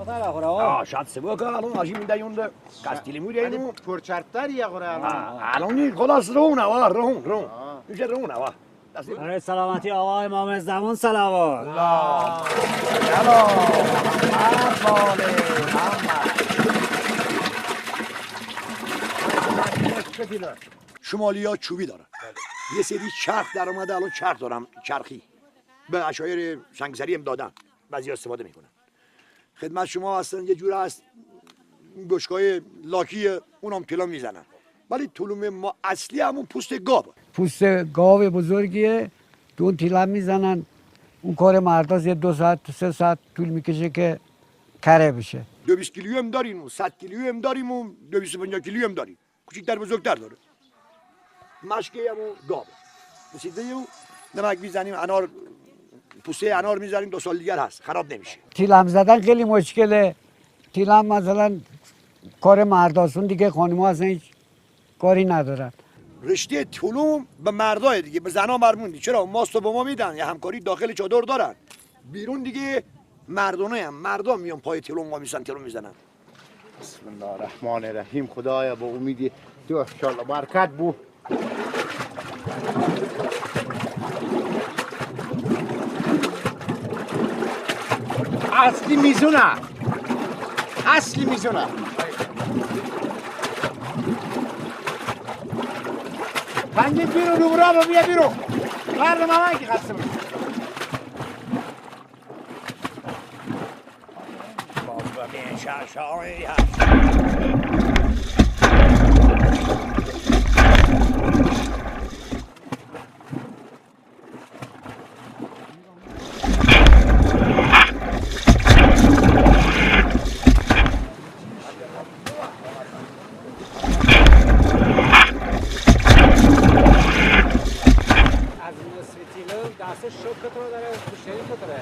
Dara hora. شاید سبا که الان آجی میده یونده کستیلی میده اینو پرچرتر یا قرار الان نی خلاص رون آوا رون میشه رون آوا برای سلامتی آقا امام زمان صلوات. الله یلا عباله محمد شمالی ها چوبی دارن یه سری چرخ در اومده الان چرخ دارم چرخی به اشایر سنگسری هم دادن بعضی استفاده میکنن خدمت شما هستن یه جور هست گشکای لاکی اونم تلم میزنن ولی طلوم ما اصلی همون پوست گاو پوست گاو بزرگیه تو اون تیلم میزنن اون کار مرداست یه 2 ساعت 3 ساعت طول میکشه که کره بشه 200 کیلو هم داریم و 100 کیلو هم داریم و 250 کیلو هم داریم کوچیک‌تر بزرگتر داره مشکی همون گاو رسیده و نمک میزنیم انار پوسته انار میزنیم 2 سال دیگر هست خراب نمیشه تیلم زدن خیلی مشکله تیلم مثلا کار مرداست دیگه خانم‌ها اصلا هیچ کاری ندارن رشته طلوم به مردای دیگه به زنا مرموندی چرا ماستو به ما میدن یا همکاری داخل چادر دارن بیرون دیگه مردانه هم مردم میان پای طلوم ما میسن طلوم میزنن بسم الله الرحمن الرحیم خدایا با امیدی تو انشالله برکت بو اصلی میزونه پنجه بیرون نمرا با بیا بیرون مرد مامان که خسته بود باز ببین شاشایی هست دست شوک تو داره مشتری تو داره